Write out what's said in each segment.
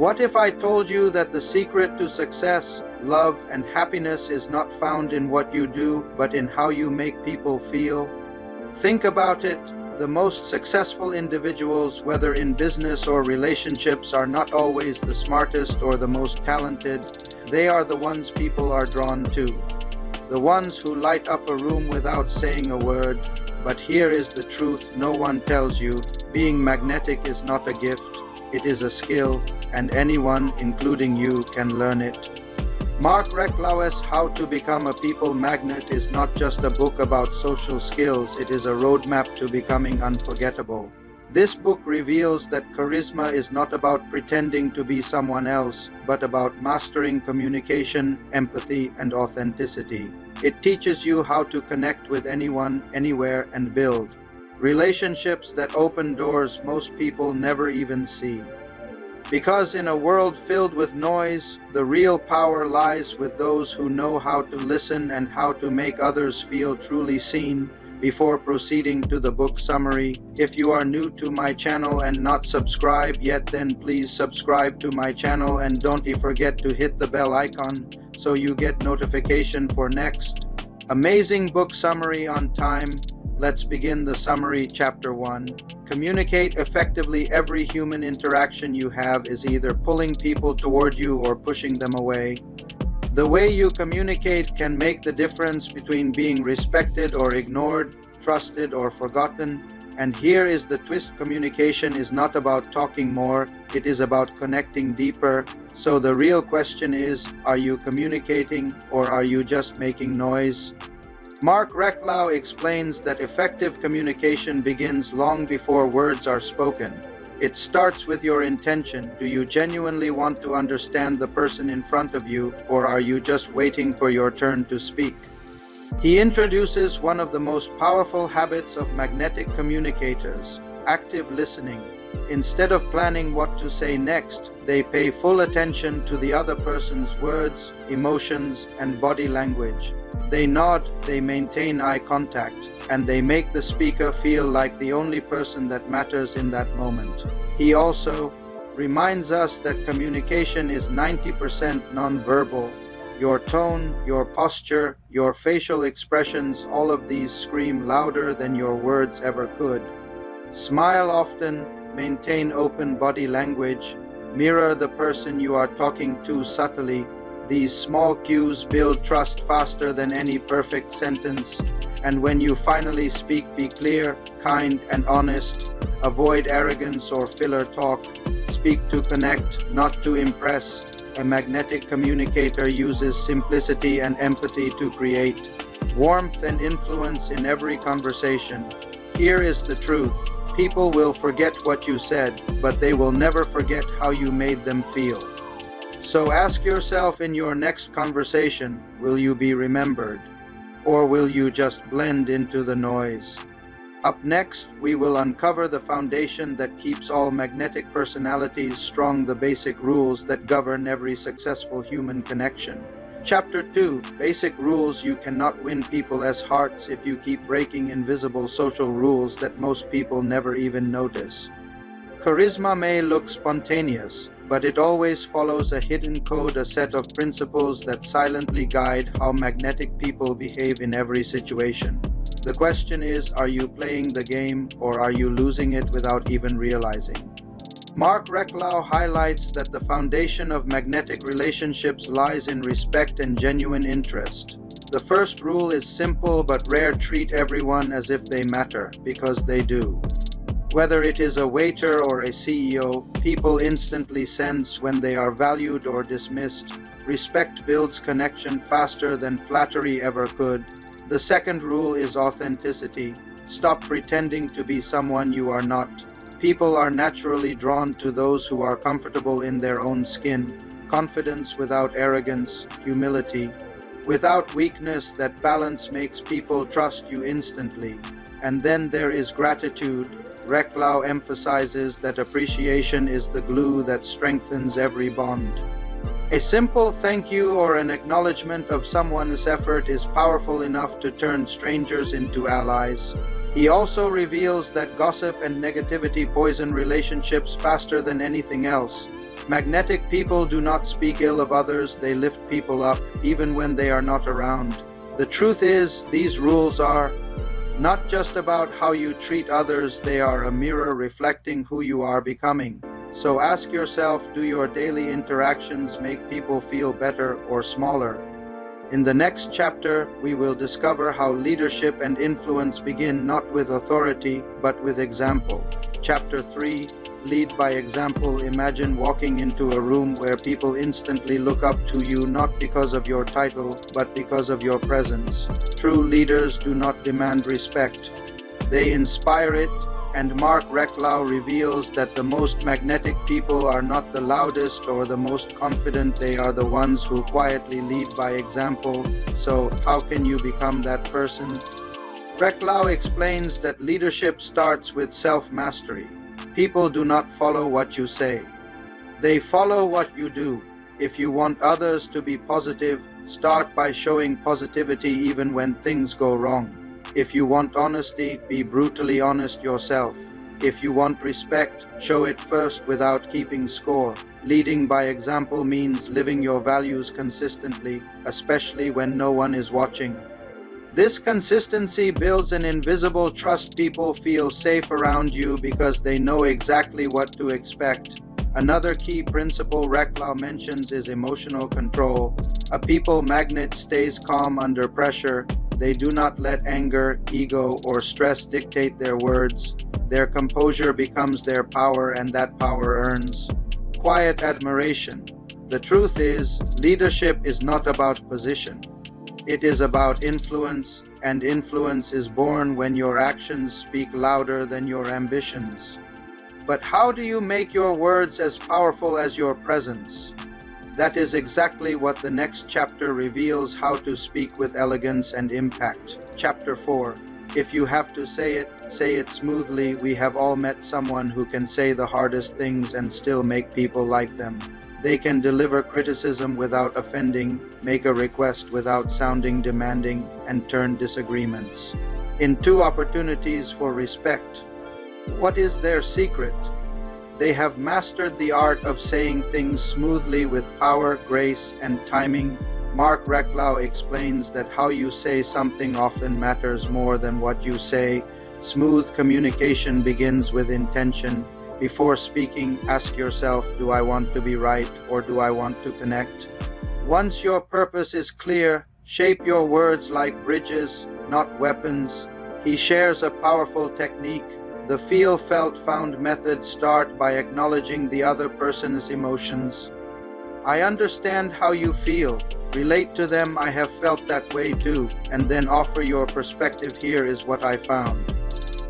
What if I told you that the secret to success, love, and happiness is not found in what you do, but in how you make people feel? Think about it. The most successful individuals, whether in business or relationships, are not always the smartest or the most talented. They are the ones people are drawn to. The ones who light up a room without saying a word. But here is the truth no one tells you. Being magnetic is not a gift. It is a skill, and anyone, including you, can learn it. Marc Reklau's How to Become a People Magnet is not just a book about social skills, it is a roadmap to becoming unforgettable. This book reveals that charisma is not about pretending to be someone else, but about mastering communication, empathy, and authenticity. It teaches you how to connect with anyone, anywhere, and build relationships that open doors most people never even see. Because in a world filled with noise, the real power lies with those who know how to listen and how to make others feel truly seen. Before proceeding to the book summary, if you are new to my channel and not subscribed yet, then please subscribe to my channel and don't forget to hit the bell icon so you get notification for next amazing book summary on time. Let's begin the summary. Chapter 1. Communicate effectively. Every human interaction you have is either pulling people toward you or pushing them away. The way you communicate can make the difference between being respected or ignored, trusted or forgotten. And here is the twist: communication is not about talking more, it is about connecting deeper. So the real question is, are you communicating or are you just making noise? Marc Reklau explains that effective communication begins long before words are spoken. It starts with your intention. Do you genuinely want to understand the person in front of you, or are you just waiting for your turn to speak? He introduces one of the most powerful habits of magnetic communicators: active listening. Instead of planning what to say next, they pay full attention to the other person's words, emotions, and body language. They nod, they maintain eye contact, and they make the speaker feel like the only person that matters in that moment. He also reminds us that communication is 90% nonverbal. Your tone, your posture, your facial expressions, all of these scream louder than your words ever could. Smile often, maintain open body language, mirror the person you are talking to subtly. These small cues build trust faster than any perfect sentence. And when you finally speak, be clear, kind, and honest. Avoid arrogance or filler talk. Speak to connect, not to impress. A magnetic communicator uses simplicity and empathy to create warmth and influence in every conversation. Here is the truth. People will forget what you said, but they will never forget how you made them feel. So ask yourself in your next conversation, will you be remembered? Or will you just blend into the noise? Up next, we will uncover the foundation that keeps all magnetic personalities strong, the basic rules that govern every successful human connection. Chapter 2. Basic rules. You cannot win people as hearts if you keep breaking invisible social rules that most people never even notice. Charisma may look spontaneous, but it always follows a hidden code, a set of principles that silently guide how magnetic people behave in every situation. The question is, are you playing the game or are you losing it without even realizing? Marc Reklau highlights that the foundation of magnetic relationships lies in respect and genuine interest. The first rule is simple but rare: treat everyone as if they matter, because they do. Whether it is a waiter or a CEO, people instantly sense when they are valued or dismissed. Respect builds connection faster than flattery ever could. The second rule is authenticity. Stop pretending to be someone you are not. People are naturally drawn to those who are comfortable in their own skin. Confidence without arrogance, humility without weakness, that balance makes people trust you instantly. And then there is gratitude. Reklau emphasizes that appreciation is the glue that strengthens every bond. A simple thank you or an acknowledgement of someone's effort is powerful enough to turn strangers into allies. He also reveals that gossip and negativity poison relationships faster than anything else. Magnetic people do not speak ill of others, they lift people up, even when they are not around. The truth is, these rules are not just about how you treat others, they are a mirror reflecting who you are becoming. So ask yourself, do your daily interactions make people feel better or smaller? In the next chapter, we will discover how leadership and influence begin not with authority, but with example. Chapter 3, Lead by Example. Imagine walking into a room where people instantly look up to you not because of your title, but because of your presence. True leaders do not demand respect. They inspire it, and Marc Reklau reveals that the most magnetic people are not the loudest or the most confident, they are the ones who quietly lead by example. So, how can you become that person? Reklau explains that leadership starts with self-mastery. People do not follow what you say. They follow what you do. If you want others to be positive, start by showing positivity even when things go wrong. If you want honesty, be brutally honest yourself. If you want respect, show it first without keeping score. Leading by example means living your values consistently, especially when no one is watching. This consistency builds an invisible trust. People feel safe around you because they know exactly what to expect. Another key principle Reklau mentions is emotional control. A people magnet stays calm under pressure. They do not let anger, ego, or stress dictate their words. Their composure becomes their power, and that power earns quiet admiration. The truth is, leadership is not about position. It is about influence, and influence is born when your actions speak louder than your ambitions. But how do you make your words as powerful as your presence? That is exactly what the next chapter reveals: how to speak with elegance and impact. Chapter 4. If you have to say it smoothly. We have all met someone who can say the hardest things and still make people like them. They can deliver criticism without offending, make a request without sounding demanding, and turn disagreements into opportunities for respect. What is their secret? They have mastered the art of saying things smoothly with power, grace, and timing. Marc Reklau explains that how you say something often matters more than what you say. Smooth communication begins with intention. Before speaking, ask yourself, do I want to be right or do I want to connect? Once your purpose is clear, shape your words like bridges, not weapons. He shares a powerful technique, the feel, felt, found method. Start by acknowledging the other person's emotions. I understand how you feel. Relate to them. I have felt that way too. And then offer your perspective. Here is what I found.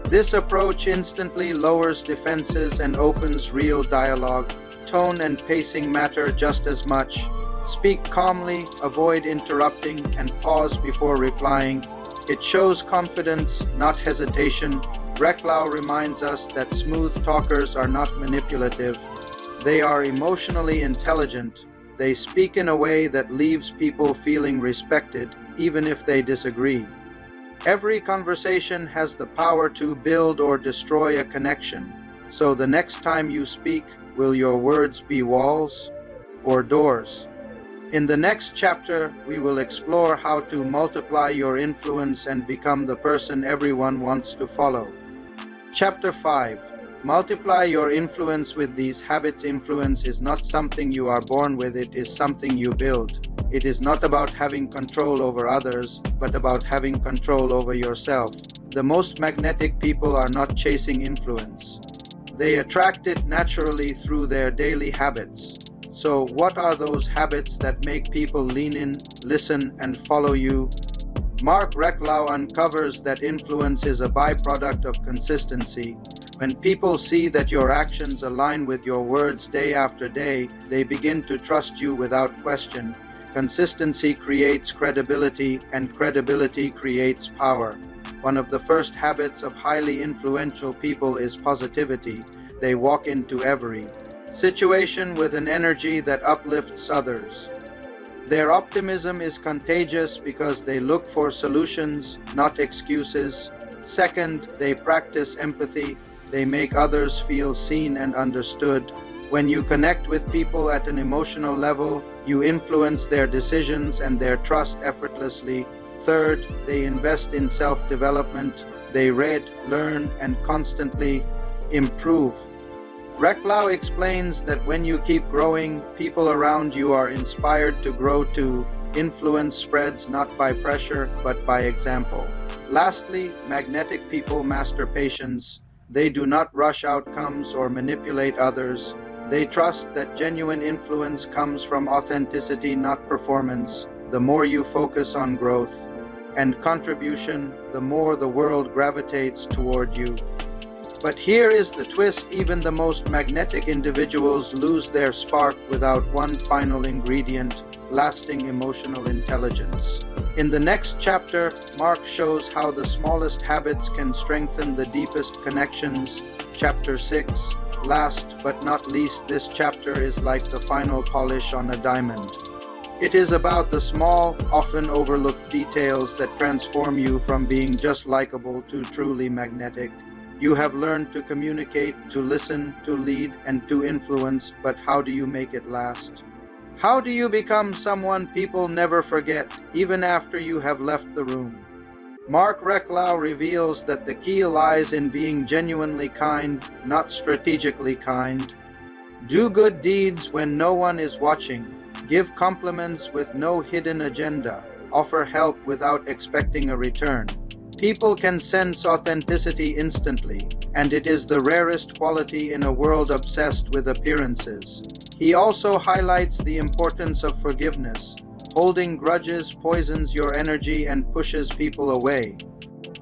This approach instantly lowers defenses and opens real dialogue. Tone and pacing matter just as much. Speak calmly, avoid interrupting, and pause before replying. It shows confidence, not hesitation. Reklau reminds us that smooth talkers are not manipulative. They are emotionally intelligent. They speak in a way that leaves people feeling respected, even if they disagree. Every conversation has the power to build or destroy a connection. So the next time you speak, will your words be walls or doors? In the next chapter, we will explore how to multiply your influence and become the person everyone wants to follow. Chapter 5. Multiply your influence with these habits. Influence is not something you are born with, it is something you build. It is not about having control over others, but about having control over yourself. The most magnetic people are not chasing influence. They attract it naturally through their daily habits. So, what are those habits that make people lean in, listen, and follow you? Marc Reklau uncovers that influence is a byproduct of consistency. When people see that your actions align with your words day after day, they begin to trust you without question. Consistency creates credibility, and credibility creates power. One of the first habits of highly influential people is positivity. They walk into every situation with an energy that uplifts others. Their optimism is contagious because they look for solutions, not excuses. Second, they practice empathy. They make others feel seen and understood. When you connect with people at an emotional level, you influence their decisions and their trust effortlessly. Third, they invest in self-development. They read, learn, and constantly improve. Reklau explains that when you keep growing, people around you are inspired to grow too. Influence spreads not by pressure, but by example. Lastly, magnetic people master patience. They do not rush outcomes or manipulate others. They trust that genuine influence comes from authenticity, not performance. The more you focus on growth and contribution, the more the world gravitates toward you. But here is the twist: even the most magnetic individuals lose their spark without one final ingredient: lasting emotional intelligence. In the next chapter, Marc shows how the smallest habits can strengthen the deepest connections. Chapter 6. Last but not least, this chapter is like the final polish on a diamond. It is about the small, often overlooked details that transform you from being just likable to truly magnetic. You have learned to communicate, to listen, to lead, and to influence, but how do you make it last? How do you become someone people never forget, even after you have left the room? Marc Reklau reveals that the key lies in being genuinely kind, not strategically kind. Do good deeds when no one is watching. Give compliments with no hidden agenda. Offer help without expecting a return. People can sense authenticity instantly, and it is the rarest quality in a world obsessed with appearances. He also highlights the importance of forgiveness. Holding grudges poisons your energy and pushes people away.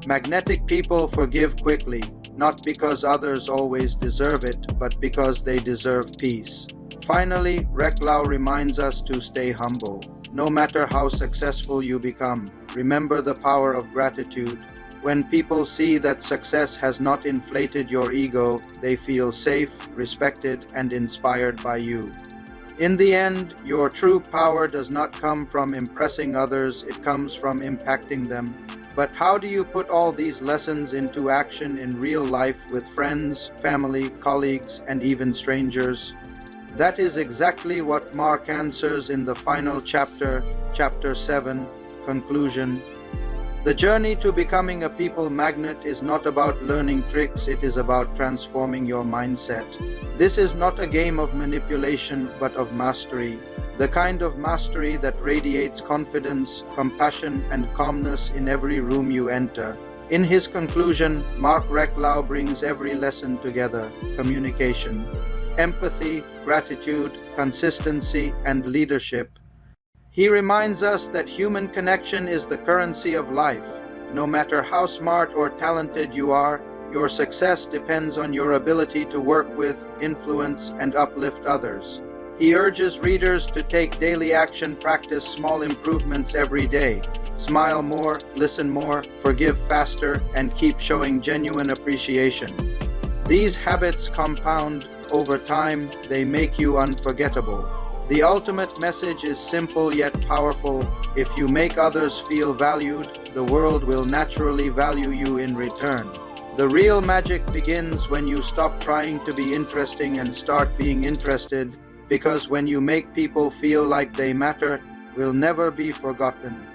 Magnetic people forgive quickly, not because others always deserve it, but because they deserve peace. Finally, Reklau reminds us to stay humble. No matter how successful you become, remember the power of gratitude. When people see that success has not inflated your ego, they feel safe, respected, and inspired by you. In the end, your true power does not come from impressing others, it comes from impacting them. But how do you put all these lessons into action in real life with friends, family, colleagues, and even strangers? That is exactly what Marc answers in the final chapter, Chapter 7, Conclusion. The journey to becoming a people magnet is not about learning tricks, it is about transforming your mindset. This is not a game of manipulation, but of mastery. The kind of mastery that radiates confidence, compassion, and calmness in every room you enter. In his conclusion, Marc Reklau brings every lesson together: communication, empathy, gratitude, consistency, and leadership. He reminds us that human connection is the currency of life. No matter how smart or talented you are, your success depends on your ability to work with, influence, and uplift others. He urges readers to take daily action, practice small improvements every day. Smile more, listen more, forgive faster, and keep showing genuine appreciation. These habits compound over time, they make you unforgettable. The ultimate message is simple yet powerful. If you make others feel valued, the world will naturally value you in return. The real magic begins when you stop trying to be interesting and start being interested, because when you make people feel like they matter, will never be forgotten.